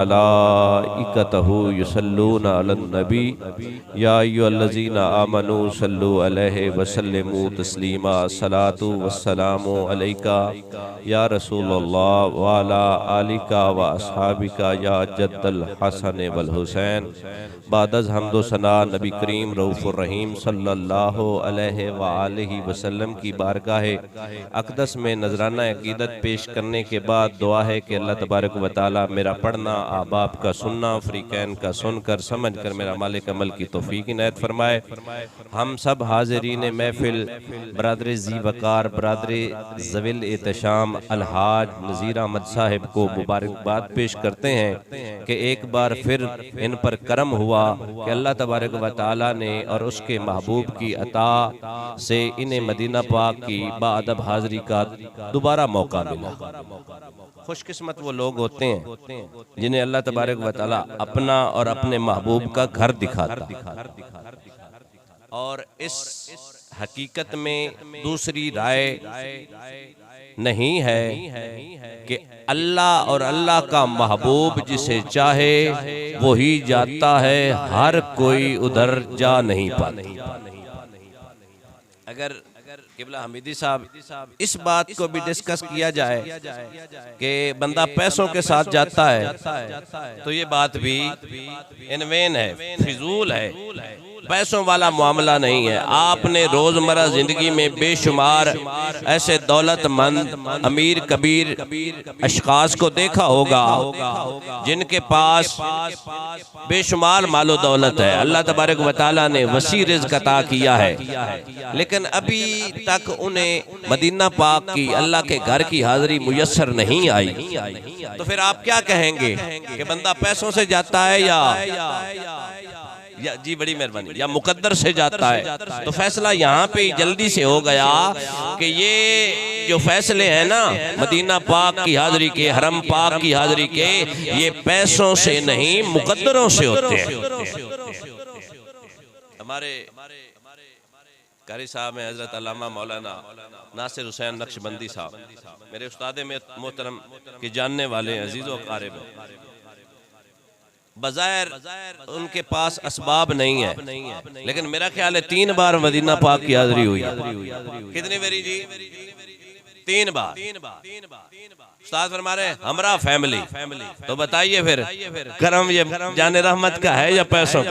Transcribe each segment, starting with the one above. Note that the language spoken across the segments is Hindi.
मलाइकतहु युसल्लूना अलन नबी या अय्युहल्लज़ीना आमनू सल्लु अलैहि वसल्लिमू तस्लीमा सलातु वस्सलामु अलैका या रसूलल्लाह व अला आलिका व अस्हाबिका या जद्दल हसन वल हुसैन। बादज़ हम्दो सना नबी करीम रऊफ़ुर रहीम सल्लल्लाहु अलैहि व आलिहि वसल्लम की बारगाह अक़दस में नजराना अक़ीदत पेश करने के बाद दुआ है कि अल्लाह तबारक व तआला मेरा पढ़ना, आबाप का सुनना, फ़रीक़ैन का सुनकर समझ कर मेरा मालिक अमल की तौफ़ीक़ इनायत फरमाए। हम सब हाज़रीन महफ़िल, बरादर ज़ी वक़ार, बरादर ज़विल एहतशाम अलहाज नज़ीर अहमद साहिब को मुबारकबाद पेश करते हैं कि एक बार फिर इन पर करम हुआ कि अल्लाह तबारक व तआला ने और उसके महबूब की अता से इन्हें मदीना पाक की बाअदब हाज़री का दोबारा मौका मिला। खुशकिस्मत वो लोग होते हैं जिन्हें अल्लाह तबारक व तआला अपना और अपने महबूब का घर दिखाता। और इस हकीकत में दूसरी राय नहीं है कि अल्लाह और अल्लाह का महबूब जिसे चाहे वो ही जाता है, हर कोई उधर जा नहीं पाता। अगर किबला हमीदी साहब इस बात को भी डिस्कस किया जाए कि बंदा पैसों के साथ जाता है तो ये बात भी इनवेन है, फिजूल है। पैसों वाला मामला नहीं है। आपने रोजमर्रा जिंदगी में बेशुमार ऐसे दौलतमंद अमीर कबीर अशखास को देखा होगा जिनके पास बेशुमार मालो दौलत है, अल्लाह तबारक व तआला ने वसी रिज़्क़ अता किया है, लेकिन अभी तक उन्हें मदीना पाक की अल्लाह के घर की हाजिरी मुयस्सर नहीं आई। तो फिर आप क्या कहेंगे कि बंदा पैसों से जाता है या जी बड़ी मेहरबानी या मुकद्दर से जाता है? तो फैसला यहाँ पे जल्दी से हो गया कि ये जो फैसले हैं ना मदीना पाक की हाजिरी के, हरम पाक की हाजिरी के, ये पैसों से नहीं मुकद्दरों से होते हैं। हमारे कारी साहब हैं हजरत अल्लामा मौलाना नासिर हुसैन नक्शबंदी साहब, मेरे उस्ताद मोहतरम के जानने वाले अजीज़ो क़ारिब। बज़ाहिर उनके पास असबाब नहीं है, लेकिन मेरा ख्याल है 3 बार मदीना पाक की हाज़री हुई। कितनी बारी जी? 3 बार। उस्ताद फरमा रहे हमरा फैमिली। तो बताइए फिर करम ये जाने रहमत का है या पैसों का?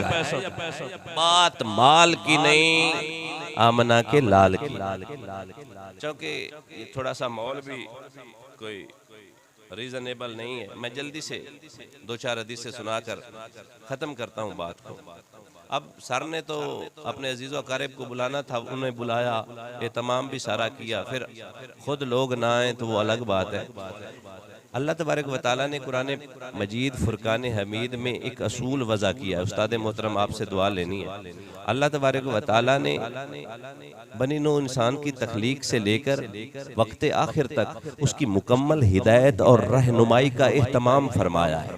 बात माल की नहीं, आमना के लाल की। क्योंकि ये थोड़ा सा माहौल भी कोई रीजनेबल नहीं है। मैं जल्दी से 2-4 हदीस से सुनाकर ख़त्म करता हूँ बात को। अब सर ने तो अपने अजीज़ व क़ारिब को बुलाना था, उन्हें बुलाया, एहतमाम भी सारा किया, फिर खुद लोग ना आए तो वो अलग बात है। अल्लाह तबारक व तआला ने कुरान मजीद फुरकान हमीद में एक असूल वज़ा किया है। उस्ताद मोहतरम आपसे दुआ लेनी है। अल्लाह तबारक व तआला ने बनी नौ इंसान की तख्लीक से लेकर वक्त आखिर तक उसकी मुकम्मल हिदायत और रहनुमाई का एहतमाम फरमाया है।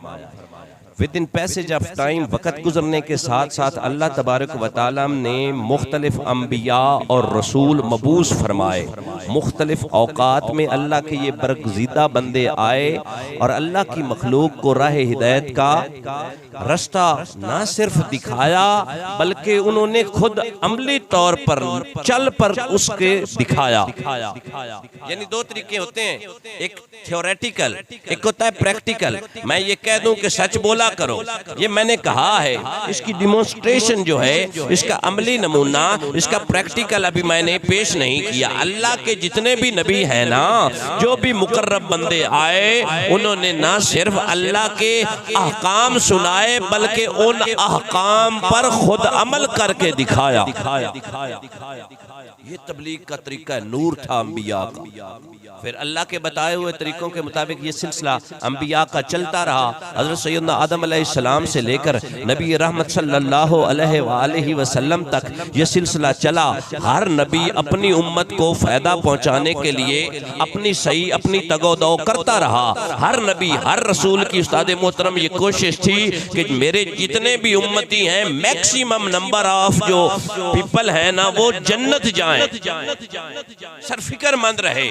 With in passage of time, वक़्त गुजरने के साथ साथ अल्लाह तबारक व तआला ने मुख्तलिफ अम्बिया और रसूल मबूस फरमाए। मुख्तलिफ औकात में अल्लाह के ये बरगज़ीदा बंदे आए और अल्लाह की मखलूक को राह हिदायत का रास्ता न सिर्फ दिखाया बल्कि उन्होंने खुद अमली तौर पर चल पर उसके दिखाया। यानी 2 तरीके होते हैं, एक थ्योरेटिकल, एक होता है प्रैक्टिकल। मैं ये कह दूं कि सच बोला करो, ये मैंने कहा है, इसकी डिमोन्स्ट्रेशन जो है, इसका अमली नमूना, इसका प्रैक्टिकल अभी मैंने पेश नहीं किया। अल्लाह के जितने भी नबी हैं ना, जो भी मुकर्रब बंदे आए, उन्होंने ना सिर्फ अल्लाह के अहकाम सुनाए बल्कि उन अहकाम पर खुद अमल करके दिखाया। ये तबलीग का तरीका है, नूर था अंबिया का। फिर अल्लाह के बताए हुए तरीकों के मुताबिक ये सिलसिला अंबिया का चलता रहा। हज़रत सैयदना आदम अलैहिस्सलाम से लेकर नबी रहमत सल्लल्लाहु अलैहि वसल्लम तक ये सिलसिला चला। हर नबी अपनी उम्मत को फ़ायदा पहुँचाने के लिए अपनी सही अपनी तगोदो करता रहा। हर नबी हर रसूल की उस्ताद मोहतरम ये कोशिश थी कि मेरे जितने भी उम्मती हैं, मैक्सिमम नंबर ऑफ जो पीपल है ना, वो जन्नत जाएं, सरफिक्रमंद रहे।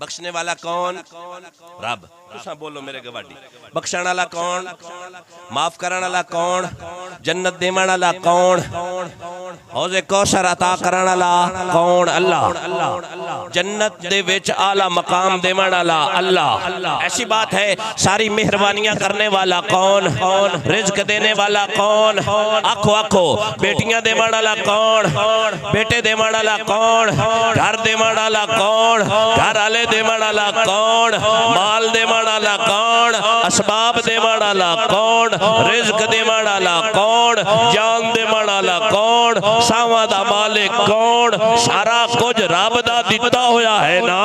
बख्शने वाला कौन? रब। तुसा बोलो मेरे गवाडी। बख्शण वाला कौन? माफ करने वाला कौन? जन्नत देवन वाला कौन? हौज़े कौसर अता करने वाला कौन? अल्लाह। जन्नत दे विच आला मकाम देवन वाला अल्लाह। ऐसी बात है, सारी मेहरबानियां करने वाला कौन? रिज़्क देने वाला कौन? आखो आखो। बेटियां देवन वाला कौन? बेटे देवन वाला कौन? घर देवन वाला कौन? घर वाले देवन वाला कौन? माल देवन वाला कौन? असबाब देवन वाला कौन? रिज़्क देवन वाला कौन? जान देवन वाला कौन? सावां दा मालिक कौन? सारा कुछ रब दा दिता होया है ना।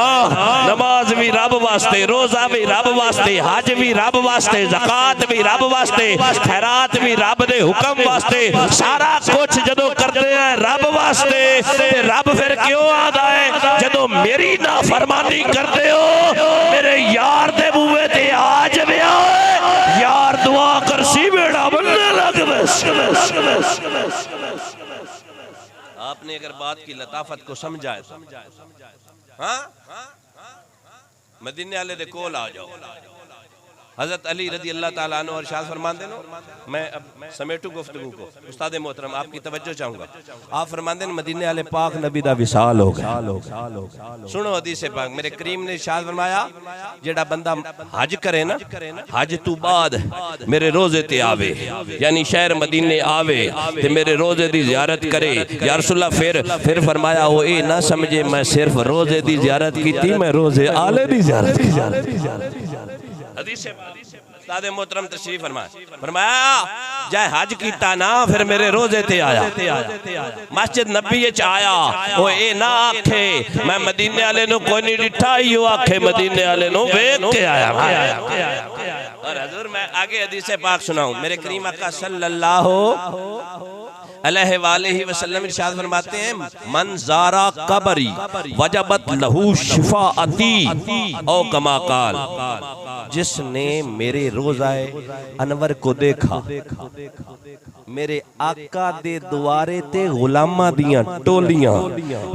नमाज भी रब वास्ते, रोजा भी रब वास्ते, हज भी रब वास्ते, ज़कात भी रब वास्ते, खैरात भी रब दे हुक्म वास्ते, सारा कुछ जदों करते हैं रब वास्ते, रब फिर क्यों आदा है जदों मेरी नाफरमानी करते हो मेरे यार दे बूहे ते आज यार दुआ कर सी बेड़ा बनने लग। आपने अगर बात की लताफत को समझा है, हाँ, मदीने वाले दे कोल आ जाओ। हज़रत अली रज़ी अल्लाह ताला अन्हु इरशाद फरमाते हैं, मैं अब समेटू गुफ्तगू को, उस्ताद मोहतरम आपकी तवज्जो चाहूँगा। आप फरमाते हैं मदीने वाले पाक नबी दा विसाल हो गया। सुनो हदीस पाक, मेरे करीम ने इरशाद फरमाया, जेड़ा बंदा हज करे ना, हज तू बाद मेरे रोजे ते आवे, यानी शहर मदीने आवे ते मेरे रोजे दी ज़ियारत करे। या रसूल अल्लाह फिर फरमाया, वो ये ना समझे मैं सिर्फ रोजे दी ज़ियारत की, मैं रोजे आले दी ज़ियारत की। उस्ताद मोहतरम तशरीफ फरमाया, जाए हज कीता ना फिर मेरे रोजे ते आया, मस्जिद नबी च आया, वो ए ना आखे मैं मदीने वाले नु कोई नहीं डिठा, यो आखे मदीने वाले नु वेख के आया। और हजूर मैं आगे हदीस पाक सुनाऊं, मेरे करीम आका सल्लल्लाहु अलैहि वसल्लम इरशाद फरमाते हैं, मन ज़ारा कबरी वजबत लहू शिफाअती औ कमा काल, जिसने मेरे रोज़ाए अनवर को देखा, मेरे आका दे द्वारे ते गुलामा दियां टोलियां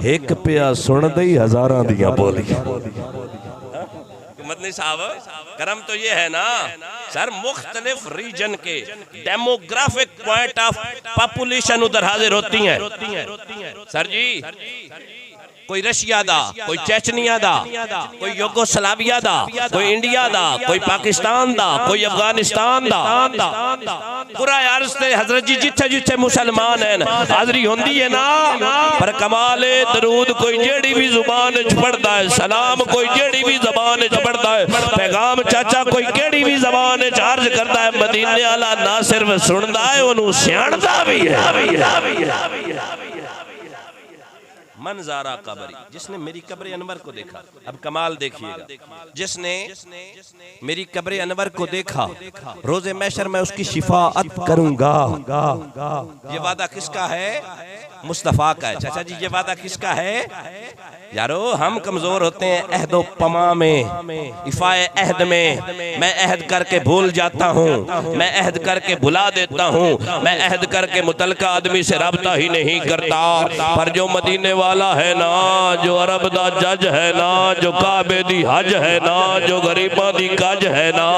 एक पिया सुन दई हजारां दियां बोलियां। मदनी साहब करम तो ये है ना सर, मुख्तलिफ रीजन के डेमोग्राफिक पॉइंट ऑफ पॉपुलेशन उधर हाजिर होती हैं सर जी। कोई रशिया दा, कोई चेचनिया दा, कोई युगोस्लाविया दा, कोई इंडिया दा, कोई पाकिस्तान दा, कोई अफगानिस्तान दा, पूरा अर्ज़ ते हजरत जी जिथे जिथे मुसलमान हैं हाजरी होंदी है ना। पर कमाले दरूद कोई जेड़ी भी जुबान च पढ़दा है, सलाम कोई जेड़ी भी जबान च पढ़दा है, पैगाम चाचा कोई केड़ी भी जबान च अर्ज करदा है, मदीने वाला ना सिर्फ सुनदा है ओनू सियाणदा भी है। मनजारा कबरी, जिसने मेरी कब्र अनवर को देखा। अब कमाल देखिएगा, जिसने मेरी कब्र अनवर को देखा, रोजे महशर में उसकी शिफाअत करूंगा। ये वादा किसका है? मुस्तफ़ा का है। चाचा जी ये वादा किसका है? यारो हम कमजोर होते हैं अहदो पमा में, इफ़ाए अहद में। मैं अहद करके भूल जाता हूँ, मैं अहद करके भुला देता हूँ, मैं अहद करके मुतलका आदमी से रब्ता ही नहीं करता। पर जो मदीने वाला है ना, जो अरब दा जज है ना, जो काबे दी हज है ना, जो गरीबां दी गज है ना,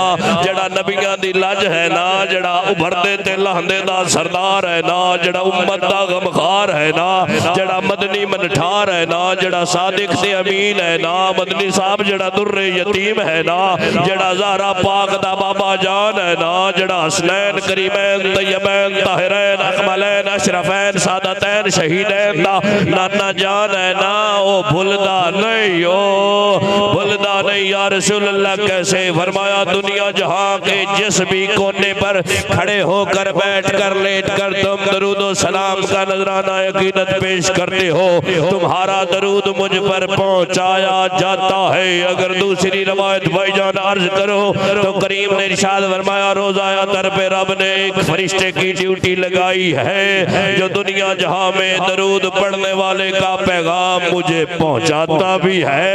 जड़ा नबियां दी लज है ना, जड़ा उभरदे ते लहंदे दा सरदार है ना, जड़ा उम्मत दा गमखार है ना, जड़ा मदनी मनठार है ना, जड़ा सादिक ते अमीन है ना, मदनी साहब जड़ा दुर्रे यतीम है ना, जड़ा ज़हरा पाक दा बाबा जान है ना, जड़ा हसनैन करीमैन तय्यबैन ताहिरैन अकमलैन अशरफैन सादतैन शहीदैन दा नाना जान है ना, ओ भूलदा नहीं, ओ भूलदा नहीं। या रसूल अल्लाह कैसे फरमाया, दुनिया जहां के जिस भी कोने पर खड़े होकर बैठ कर लेट कर तुम दरूदो सलाम का नजराना यकीनत पेश करते हो, तुम्हारा दरूद मुझ पर पहुंचाया जाता है। अगर दूसरी रवायत भाईजान अर्ज करो तो करीम ने इरशाद फरमाया, रोज़ाया दर पे रब ने एक फरिश्ते की ड्यूटी लगाई है जो दुनिया जहां में दरूद पढ़ने वाले का पैगाम मुझे पहुंचाता भी है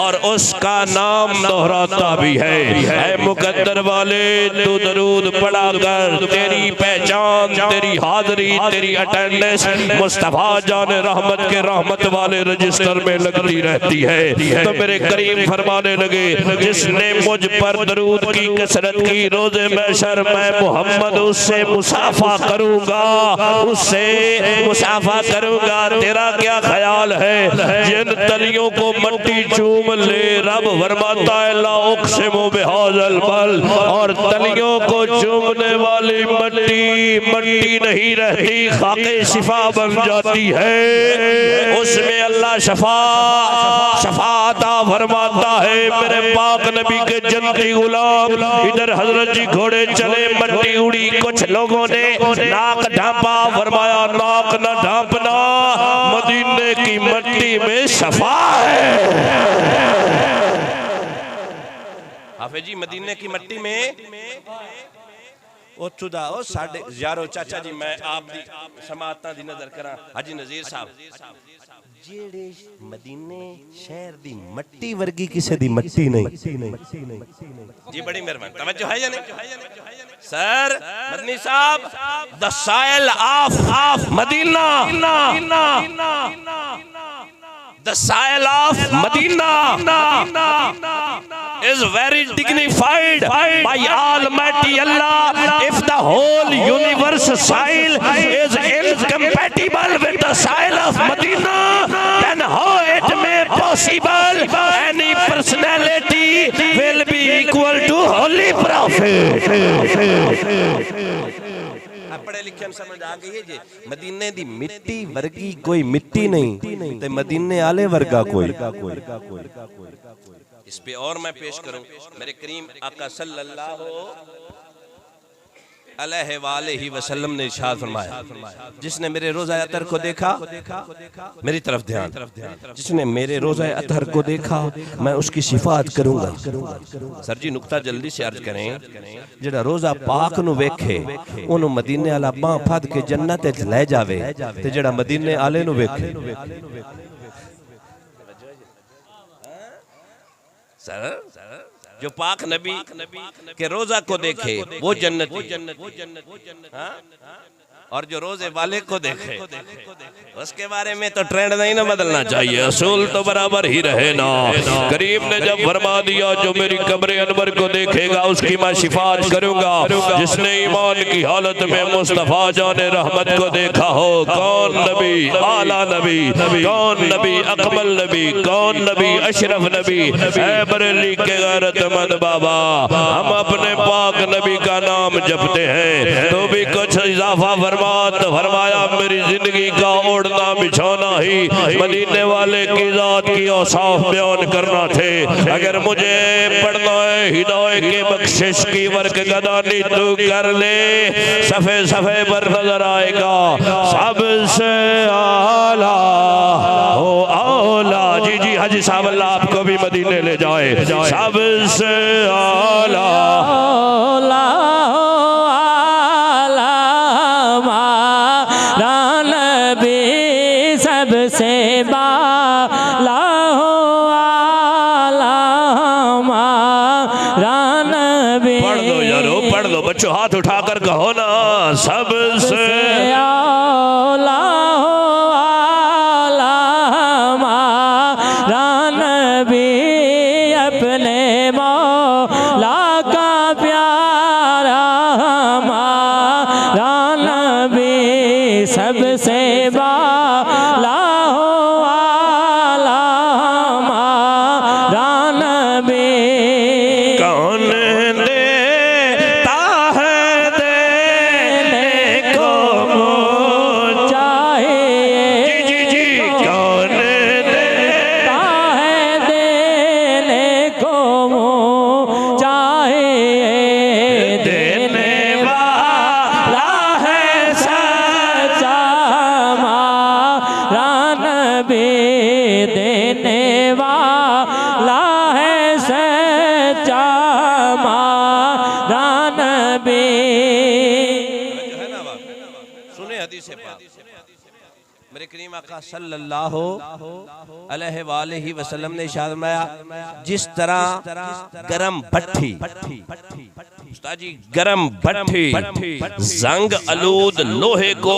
और उसका नाम दोहराता भी है। ऐ मुकद्दर वाले तू दरूद पढ़ा कर, तेरी पहचान, तेरी हाजिरी, तेरी अटेंडेंस मुस्तफा जान रहमत के रहमत वाले रजिस्टर में लगती रहती है। तो मेरे करीम फरमाने लगे, जिसने मुझ पर दरूद की कसरत की, रोज़े महशर मैं मोहम्मद उससे मुसाफा करूंगा, उससे मुसाफा करूंगा। तेरा क्या ख्याल है? जिन तलियों को मट्टी चूम ले, रब फरमाता है ला उक़सिमु बिहाज़ल बल, और तलियों को चूमने वाली मट्टी नहीं रहती, खाके शिफा बन जाती है। उसमें अल्लाह शफा अता फरमाता है। मेरे पाक नबी के जन्नती गुलाम, इधर हजरत जी घोड़े चले, मट्टी उड़ी, कुछ लोगों ने नाक ढांपा, फरमाया नाक न ढांपना, मदीने की मट्टी में शफा है। हाफिज जी मदीने की मट्टी में ओ खुदा ओ साडे यारो चाचा जी, मैं आप दी समाअतां दी नजर करा। हाजी नज़ीर साहब, जेड़े मदीने शहर दी मट्टी वर्गी किसे दी मट्टी नहीं जी। बड़ी मेहरबानी, तवज्जो है या नहीं सर? मदनी साहब, the soil of Medina, the soil of Medina is very dignified by Almighty Allah. If the whole universe soil is incompatible with the soil of Medina, then how it may possible any personality will be equal to Holy Prophet? पढ़े लिखे समझ आ गई है जी। मदीने दी मिट्टी वर्गी कोई मिट्टी नहीं, ते मदीने आले वर्गा कोई। इस पे और मैं पेश करूं, मेरे करीम आका सल्लल्लाहु अलैहि वसल्लम ने इरशाद फरमाया, जिसने मेरे रोज़ा अतर को देखा, मेरी तरफ ध्यान, जिसने मेरे रोज़ा अतर को देखा मैं उसकी शिफात करूंगा। सर जी नुक्ता जल्दी से अर्ज करें, जेड़ा रोज़ा पाक नु वेखे ओनू मदीने आला बां फद के जन्नत विच ले जावे, ते जेड़ा मदीने आले नु वेखे सर जो पाक नबी के रोजा को देखे वो जन्नती, और जो रोजे वाले को देखे उसके बारे में तो ट्रेंड नहीं ना बदलना चाहिए, असूल तो बराबर ही रहे ना। करीम ने जब फरमा दिया, जो मेरी कब्र अनवर को देखेगा उसकी मैं शिफात करूंगा। जिसने ईमान की हालत में मुस्तफा जाने रहमत को देखा हो, कौन नबी, आला नबी, कौन नबी, अकमल नबी, कौन नबी, अशरफ नबी। ऐ बरेली के गैरतमंद बाबा, हम अपने पाक नबी का नाम जपते हैं तो भी कुछ इजाफा फरमाया, मेरी जिंदगी का ओढ़ना बिछौना ही मदीने वाले की जात की औसाफ बयान करना थे। अगर मुझे पढ़ना है हिदायत के बख्शिश की वर्क गदानी तू कर ले, सफे सफे पर नजर आएगा सबसे आला हो औला। जी जी हाजी साहब, अल्लाह आपको भी मदीने ले जाए। सबसे आला सबसे बाला हो आला हमारा नबी। पढ़ लो यारो, पढ़ लो बच्चों, हाथ उठाकर कहो ना, सबसे आला हो आला हमारा नबी, अपने मौला का प्यारा हमारा नबी। सबसे मेरे करीम आका सल्लल्लाहु अलैहि वसल्लम ने इरशाद फरमाया जिस तरह गरम भट्टी उस्ताद जी गरम भट्टी जंग आलूद लोहे को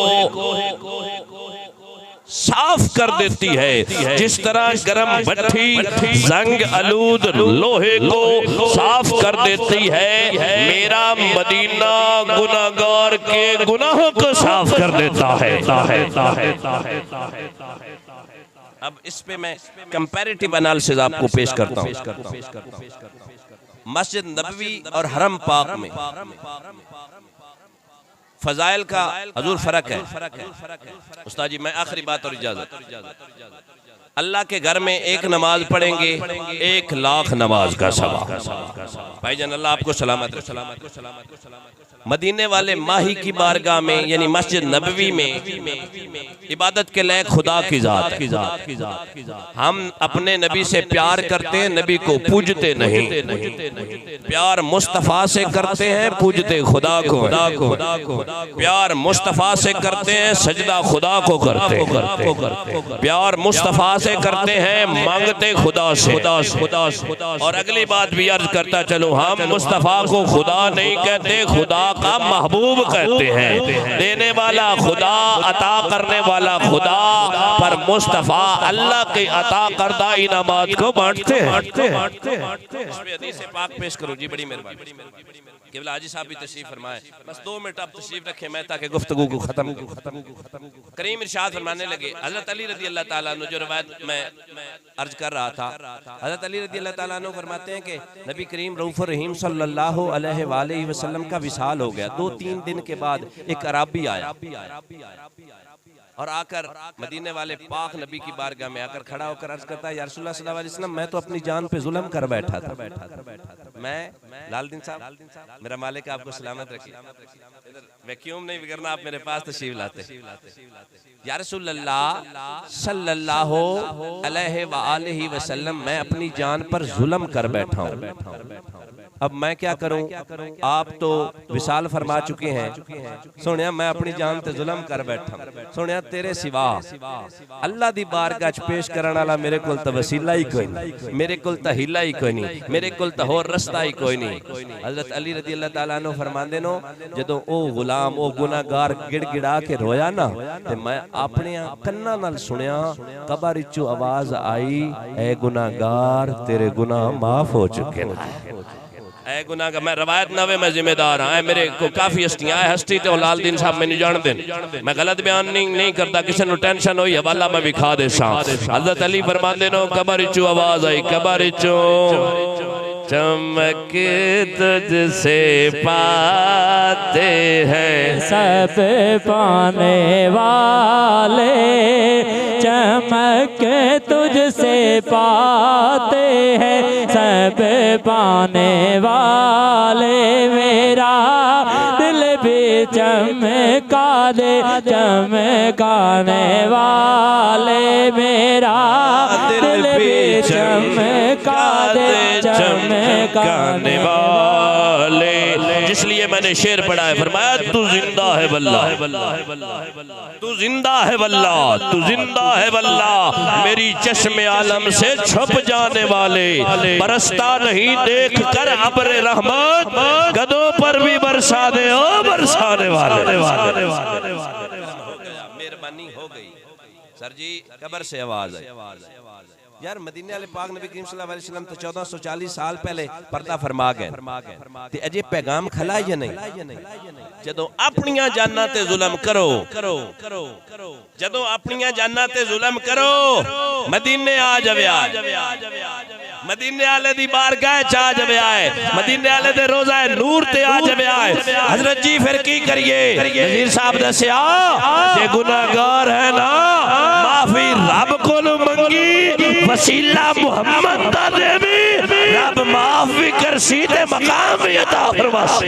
साफ कर देती है, जिस तरह गरम भट्टी जंग आलूद लोहे को साफ कर देती है, मेरा मदीना गुनाहगार के गुनाहों को साफ कर देता है। अब इस पे मैं कंपैरेटिव एनालिसिस आपको पेश करता हूँ। मस्जिद नबवी और हरम पाक में फजाइल का हजूर फर्क है। उस्ताद जी मैं आखिरी बात और इजाजत। अल्लाह के घर में एक नमाज पढ़ेंगे 1 लाख नमाज का सवाब। भाईजान अल्लाह आपको सलामत रखे। मदीने वाले माही की बारगाह में यानी मस्जिद नबवी में इबादत के लिए खुदा की जात। हम अपने नबी से प्यार करते हैं, नबी को पूजते नहीं। प्यार मुस्तफ़ा से करते हैं, पूजते खुदा को। प्यार मुस्तफ़ा से करते हैं, सजदा खुदा को करते। प्यार मुस्तफ़ा से करते हैं, मांगते खुदा से। और अगली बात भी अर्ज करता चलो, हम मुस्तफ़ा को खुदा नहीं कहते, खुदा का महबूब कहते हैं। देने वाला खुदा, अता करने वाला खुदा, पर मुस्तफ़ा अल्लाह के अता करदा इनामात को बांटते हैं। हदीस पाक पेश करो जी, बड़ी मेहरबानी। केवल हाजी साहब भी तशरीफ फरमाए, बस 2 मिनट आप तशरीफ रखें मैं ताकि गुफ्तगू को खत्म करीम इरशाद फरमाने लगे। हज़रत अली रज़ी अल्लाह ताला अन्हु, जो रिवायत मैं अर्ज कर रहा था, हज़रत अली रज़ी अल्लाह ताला अन्हु फरमाते हैं कि नबी करीम रऊफ़ रहीम सल्लल्लाहु अलैहि वसल्लम का विसाल हो गया। 2-3 दिन के बाद एक अराबी आया और आकर मदीने वाले पाक नबी की बारगाह में आकर खड़ा होकर अर्ज करता है, या रसूलुल्लाह सल्लल्लाहु अलैहि वसल्लम मैं तो अपनी जान पे जुल्म कर बैठा था। मैं लालदीन साहब मेरा मालिक आपको सलामत रखे, वैक्यूम नहीं बिगड़ना, आप मेरे पास तशरीफ लाते। या रसूलल्लाह सल्लल्लाहु अलैहि वसल्लम मैं अपनी जान पर जुल्म कर बैठा हूँ, अब मैं क्या करूं? आप तो विसाल फरमा चुके हैं, सोनिया मैं अपनी जान ते जुल्म कर बैठा, सोनिया तेरे सिवा अल्लाह दी बारगाह च पेश करने वाला मेरे कोल तो वसीला ही कोई नहीं, मेरे कोल तो हीला ही कोई नहीं, मेरे कोल तो होर रस्ता ही कोई नहीं। हज़रत अली रज़ी अल्लाह ताला अन्हु फरमांदे नो, जदों ओ गुलाम ओ गुनाहगार गिड़गिड़ा के रोया ना, ते मैं अपने कन्ना नाल सुनिया, कबर विचों आवाज आई, ऐ गुनाहगार तेरे गुनाह माफ हो चुके हैं। ऐ गुनाह का मैं रवायत नावे मैं जिम्मेदार हाँ, मेरे को काफी हस्तियां है, हस्ती तो लाल दीन साहब मैंने जान देन, मैं गलत बयान नहीं करता, किसी को टेंशन हुई हवाला मैं विखा दे सा। हज़रत अली फरमांदे नो, कबर विचों आवाज आई, कबर विचों चमक तुझसे पाते हैं सब पाने वाले, चमक तुझसे पाते हैं सब पाने वाले, मेरा दिल भी चमका दे चमकाने वाले, मेरा दिल भी चमका दे चमकाने वाले। इसलिए मैंने शेर पढ़ा है, फरमाया तू जिंदा है वल्लाह, तू जिंदा है वल्लाह, तू जिंदा है वल्लाह, मेरी चश्मे आलम से छुप जाने वाले, बरसता नहीं देख कर अब्र रहमत, गदों पर भी बरसा दे ओ बरसाने वाले। मेहरबानी हो गई सर जी, कब्र से आवाज आई। यार मदीने वाले पाक नबी करीम सल्लल्लाहु अलैहि वसल्लम तो 1440 साल पहले पर्दा फरमा गए, ते अजे पैगाम खला या नहीं? जदों अपनियां जानां ते जुल्म करो, जदों अपनियां जानां ते जुल्म करो, मदीने आ जावे, मदीने वाले दी बारगाह च आ जावे, मदीने वाले दे रोज़ा नूर ते आ जावे। हजरत जी फिर की करिए? नज़ीर साहब दस्या, जे गुनाहगार है ना, माफी रब कोल मंगी, वसीला मुहम्मद दा देवी, रब माफ भी करसी ते मकाम भी अता फरमासी।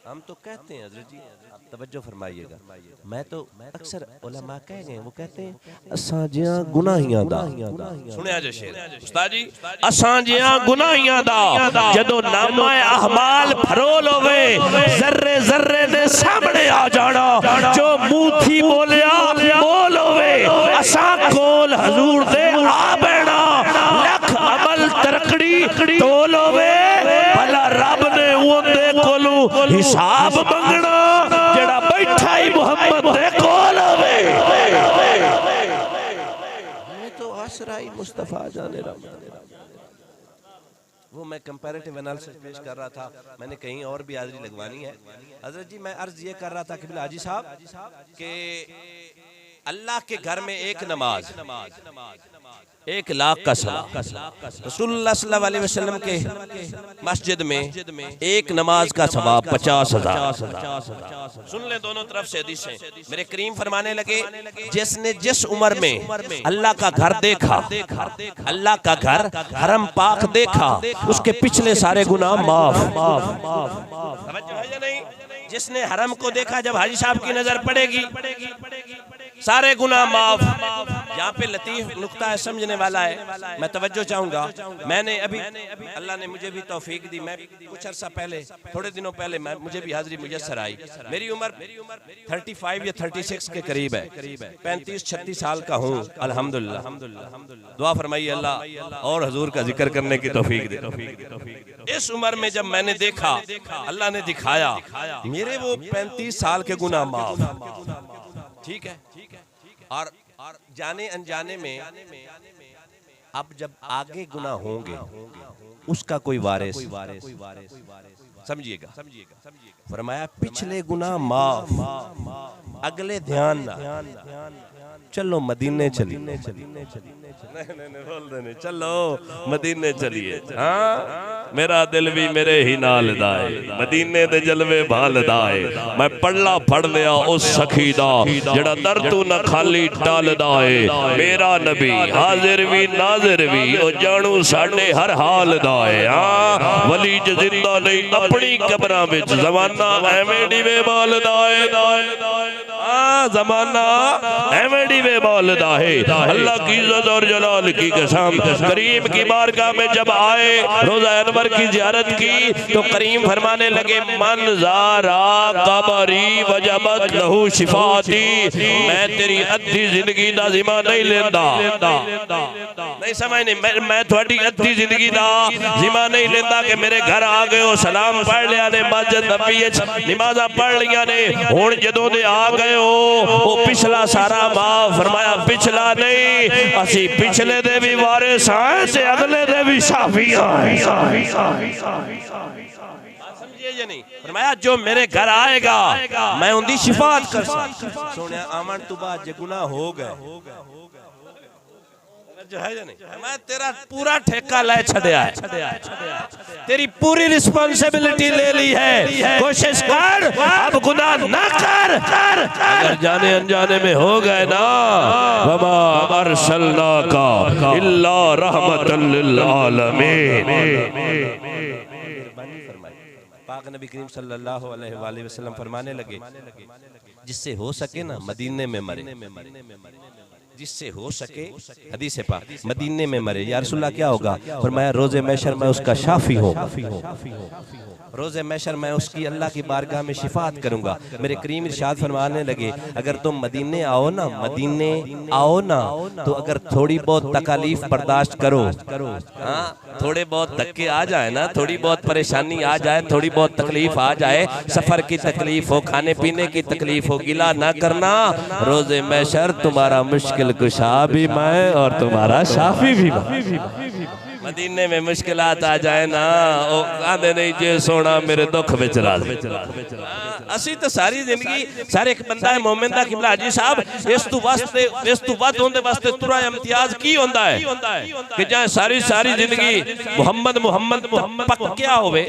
हम तो कहते हैं हजरत जी तवज्जो फरमाइएगा। मैं तो अक्सर उलमा कह गए, वो कहते हैं असांजियां गुनाहियां दा, सुनिया जो शेर उस्ताद जी, असांजियां गुनाहियां दा जदों नामा अहमाल फरोल होवे जर्रे जर्रे दे सामने आ जाना, जो मुंह थी बोलिया बोल होवे असां कोल हजूर दे आ बैठा, लख अमल तरकड़ी तोल होवे भला रब ने उंदे कोलू हिसाब मंगना जेड़ा बैठा ही मुहम्मद दे कोल होवे। मैं तो आसराई मुस्तफा जाने वो मैं कंपैरेटिव एनालिसिस पेश कर रहा था, मैंने कहीं और भी हाजिरी लगवानी है। हजरत जी मैं अर्ज ये कर रहा था कि हाजी साहब के अल्लाह के घर में एक नमाज 1 लाख का सवाब, रसूलुल्लाह सल्लल्लाहु अलैहि वसल्लम के मस्जिद में एक नमाज का सवाब 50,000। सुन ले दोनों तरफ से हदीसें। मेरे करीम फरमाने लगे जिसने जिस उम्र में अल्लाह का घर देखा, अल्लाह का घर हरम पाक देखा, उसके पिछले सारे गुनाह माफ। समझ है या नहीं? जिसने हरम को देखा, जब हाजी साहब की नजर पड़ेगी सारे गुनाह माफ। यहाँ पे लतीफ नुक्ता है, समझने वाला है, मैं तवज्जो चाहूंगा। मैंने अभी अल्लाह ने मुझे भी तौफीक दी, मैं कुछ अरसा पहले, थोड़े दिनों पहले मुझे भी हाजिरी मुयस्सर आई। मेरी उम्र 35 या 36 के करीब है, 35-36 साल का हूँ अल्हम्दुलिल्लाह। दुआ फरमाइए अल्लाह और हुजूर का जिक्र करने की तौफीक दे। इस उम्र में जब मैंने देखा, अल्लाह ने दिखाया मेरे वो 35 साल के गुनाह माफ, ठीक है। और जाने अनजाने में अब जब आगे गुनाह होंगे उसका कोई वारिस, समझिएगा, फरमाया पिछले गुनाह माफ, अगले ध्यान ना, चलो मदीने चलिए, चलो मदीने चलिए। हाँ मेरा दिल भी मेरे ही नाल दाए, मदीने दे जलवे भाल दाए। मैं पढ़ला पढ़ लिया उस सखी दा जड़ा दर तू न खाली टाल दाए। मेरा नबी हाजिर भी नाजिर भी ओ जानू साडे हर हाल दाए। हाँ वली जिंदा नहीं अपनी कब्रां विच, जमाना एवें डिवे बाल दाए। हाँ जमाना एवें डिवे बाल दाए। अल्लाह की इज्जत और जलाल की कसम, करीम की बारगाह में जब आए, रोज़ा अनवर की ज़ियारत की, तो करीम फरमाने लगे मन ज़ारा कबरी वजबत लहू शिफाती। मैं तेरी अद्धी जिंदगी दा जिम्मा नहीं लेंदा, नहीं समझने, मैं थोड़ी अद्धी जिंदगी दा जिम्मा नहीं लेंदा कि मेरे घर आ गए हो, सलाम पढ़ लिया ने, मस्जिद नबी नमाज़ां पढ़ लिया ने, हुण जदों दे आ गए हो वो पिछला सारा माफ। फरमाया पिछला नहीं, असी पिछले दे भी वारिस हैं ते अगले दे भी शाफी हैं। समझिए या नहीं? फरमाया जो मेरे घर आएगा मैं उनकी शिफात कर सकता। सोने आमन तो बाद जे गुनाह हो गए जो है या नहीं, मैं तेरा पूरा ठेका ले छड़या है, तेरी पूरी रिस्पांसिबिलिटी ले ली है। कोशिश कर अब गुनाह ना कर। अगर जाने अनजाने में हो गए ना, वमा अरसलनाका इल्ला रहमतल लिल आलमीन। पाक नबी करीम सल्लल्लाहु अलैहि वसल्लम फरमाने लगे जिससे हो सके ना मदीने में मरे, जिससे हो सके, हदीस पाक, मदीने में मरे। या रसूलल्लाह क्या होगा? फरमाया रोज़े महशर में उसका शाफी हो, रोज़े महशर मैं उसकी अल्लाह की बारगाह में शिफात करूंगा। मेरे करीम इरशाद फरमाने लगे अगर तुम मदीने आओ ना, मदीने आओ ना, तो अगर थोड़ी बहुत तकलीफ बर्दाश्त करो, हाँ थोड़े बहुत धक्के आ जाए ना, थोड़ी बहुत परेशानी आ जाए, थोड़ी बहुत तकलीफ आ जाए, सफर की तकलीफ हो, खाने पीने की तकलीफ हो, गिला ना करना। रोज़े महशर तुम्हारा मुश्किल कुशा भी मैं और तुम्हारा शाफी भी मैं। मदीने में मुश्किलात आ जाए ना, ओ आंदे नहीं जे सोना मेरे दुख विच राज। असी तो सारी जिंदगी सारे एक बंदा है मोमिन दा किबला हाजी साहब, इस तू वद होंदे वास्ते तुरा इम्तियाज की होंदा है कि जाए सारी जिंदगी मोहम्मद मोहम्मद पक्या होवे,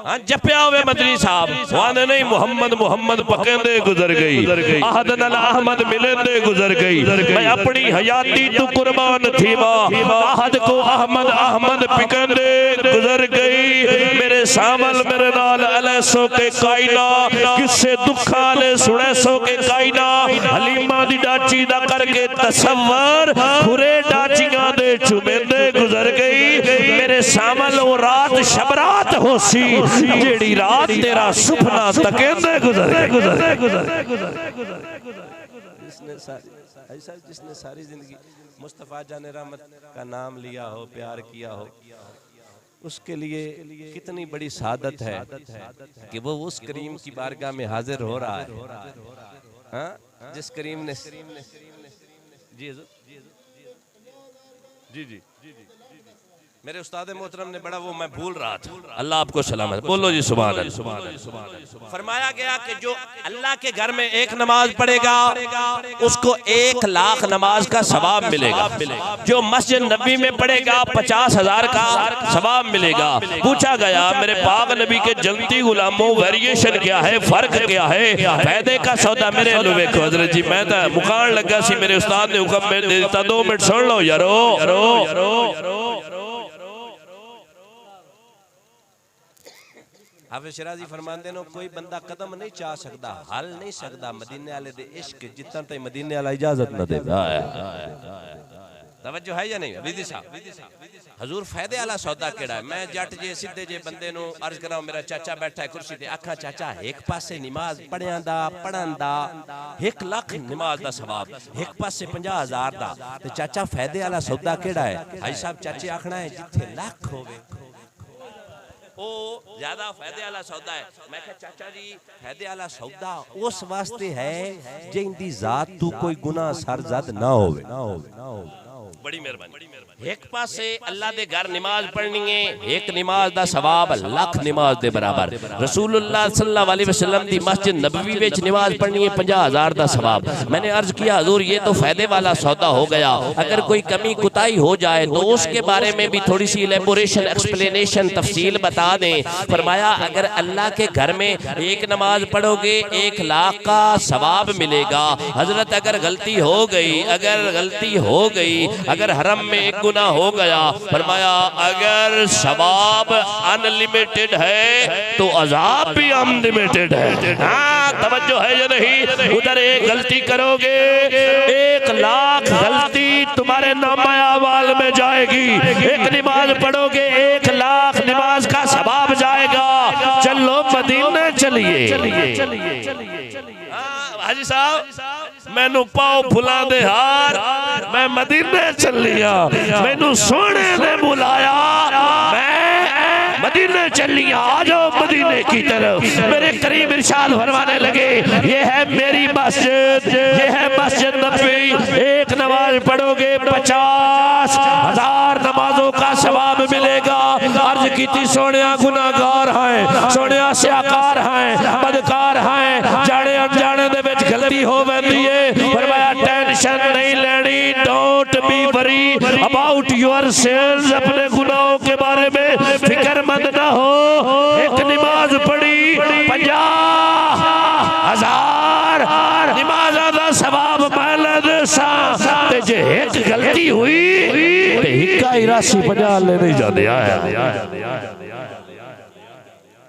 हां जपया होवे मदनी साहब। वाने नहीं मोहम्मद मोहम्मद पकेंदे गुजर गई, अहद नल अहमद मिलेंदे गुजर गई। मैं अपनी हयाती तू कुर्बान थी, अहद को अहमद अहमद पिकंदे गुजर गई। मेरे जे सामल मेरे नाल अलैसो के काइना किसे दुखा ले सुने सो के काइना हलीमा दी डाची दा करके तसव्वुर खुरे डाचियां दे चुमेंदे गुजर गई मेरे सामल वो रात शबरात होसी जेड़ी रात तेरा सुपना तकेंदे गुजर जिसने सारी जिंदगी मुस्तफ़ा जान रहमत का नाम लिया हो, प्यार किया हो, उसके लिए कितनी बड़ी सादत है कि वो उस करीम की बारगाह में हाजिर हो रहा है। हाँ? जिस करीम ने जी जी जी मेरे उस्ताद मोहतरम ने बड़ा वो मैं भूल रहा था, अल्लाह आपको सलामत बोलो जी सुभान अल्लाह। फरमाया गया कि जो अल्लाह के घर में एक नमाज पढ़ेगा उसको 1 लाख नमाज का सवाब मिलेगा। जो मस्जिद नबी में पढ़ेगा 50,000 का सवाब मिलेगा। पूछा गया मेरे पाक नबी के जन्नती गुलामों वेरिएशन क्या है, फर्क क्या है? फायदे का सौदा मेरे लो वेखो हजरत जी, मैं तो मुकान लगा सी, मेरे उस्ताद ने हुक्म में दे दिता, 2 मिनट सुन लो यारो। हाफिज़ शिराज़ी फरमाते ने कोई बंदा कदम नहीं चाह सकता, हल नहीं सकता मदीने वाले दे इश्क जितना तक मदीने वाला इजाजत न दे। तवज्जो है या नहीं विधि साहब? हजूर फायदे वाला सौदा केड़ा है? मैं जट जे सीधे जे बंदे नु अर्ज कराऊं, मेरा चाचा बैठा है कुर्सी ते, आखा चाचा एक पासे नमाज पढ़ियां दा पढ़न दा 1 लाख नमाज दा सवाब, एक पासे 50,000 दा, ते चाचा फायदे वाला सौदा केड़ा है? भाई साहब चाचे आखना है जिथे लाख होवे ओ ज्यादा फायदे वाला सौदा है। मैं कहा चाचा जी फायदे वाला सौदा उस वास्ते है जिंदी जात तू कोई गुनाह सरजद ना होवे। बड़ी मेहरबानी। एक पासे अल्लाह दे घर नमाज पढ़नी है, एक नमाज दा सवाब लाख नमाज दे बराबर। रसूलुल्लाह सल्लल्लाहु अलैहि वसल्लम दी मस्जिद नबवी विच नमाज पढ़नी है 50,000 दा सवाब। मैंने अर्ज किया हजूर ये तो फायदे वाला सौदा हो गया, अगर कोई कमी कुताही हो जाए तो उसके बारे में भी थोड़ी सी इलेबोरेशन एक्सप्लेनेशन तफसील बता दें। फरमाया अगर अल्लाह के घर में एक नमाज पढ़ोगे 1 लाख का सवाब मिलेगा। हजरत अगर गलती हो गई, अगर हरम में एक गुनाह हो गया, फरमाया अगर सवाब अनलिमिटेड है तो अजाब भी अनलिमिटेड है। हाँ तवज्जो है या नहीं? उधर एक गलती करोगे 1 लाख गलती तुम्हारे नामा अमाल में जाएगी, एक नमाज पढ़ोगे 1 लाख नमाज का सवाब जाएगा। चलो मदीने चलिए। हाजी साहब मैनू पाओ फुला दे हार, मैं मदीने चलिया, मैनू सोने ने बुलाया, मैं मदीने चलिया। आ जाओ मदीने की तरफ। मेरे करीम इरशाद फरमाने लगे ये है मेरी मस्जिद, ये है मस्जिद नबवी। एक नमाज पढ़ोगे 50,000 नमाजों का सवाब मिलेगा। अर्ज की थी सोनिया गुनाहगार हैं, सोनिया स्याकार हैं, बदकार हैं, जाने अनजाने दे विच गलती हो बैठी है। फरमाया टेंशन नहीं लेनी, don't be worry about yourself, अपने गुनाहों के बारे में फिक्रमंद ना हो। एक नमाज पढ़ी 50,000 नमाज दा सवाब मिलद सा, ते जे एक गलती हुई ते हिक्का ही राशि 50 ले नहीं जाते।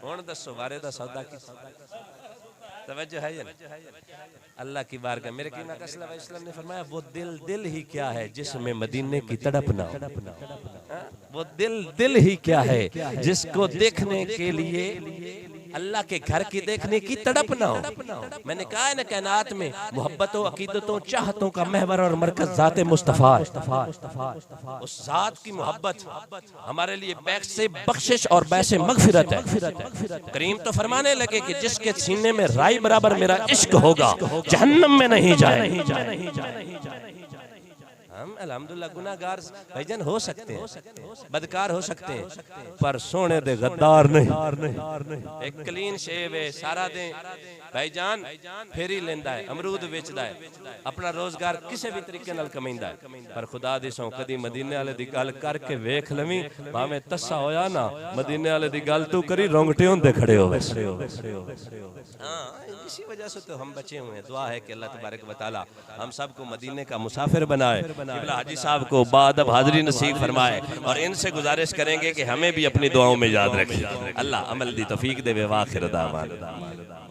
हुण दसो वारे दा सौदा की तवज्जो है या अल्लाह की बारगाह। मेरे कीमा का इस्लाम ने फरमाया वो दिल ही क्या है जिसमें मदीने की तड़प ना हो। वो दिल ही क्या है जिसको देखने के लिए अल्लाह के घर की देखने की तड़प ना हो। मैंने कहा है ना कायनात में मोहब्बतों अकीदतों चाहतों का महवर और मरकज ज़ात मुस्तफ़ा। उस ज़ात की मोहब्बत हमारे लिए बैक से बख्शिश और बैसे मगफिरत है। करीम तो फरमाने लगे कि जिसके सीने में राई बराबर मेरा इश्क होगा जहन्नम में नहीं जाए। हम अल्हम्दुलिल्लाह गुनाहगार भाईजान हो सकते हैं, बदकार हो सकते हैं, पर सोने दे गद्दार नहीं। एक क्लीन शेव है, सारा दिन भाईजान फेरी लेंदा है, अमरूद बेचदा है, अपना रोजगार किसी भी तरीके नाल कमाईंदा है। पर खुदा दी सौ कदी मदीने वाले दी गल करके वेख लवी, भावें तस्सा होया ना मदीने वाले दी गल तू करी रोंगटे होंदे खड़े हो। हाँ इसी वजह से तो हम बचे हुए हैं। दुआ है कि अल्लाह तबारक व तआला हम सबको मदीने का मुसाफिर बनाए, क़िबला हाजी साहब को बाअदब हाज़री नसीब फरमाए और इनसे गुजारिश करेंगे कि हमें भी अपनी दुआओं में याद रखें। अल्लाह अमल दी तौफीक दे। व आखिर दावाना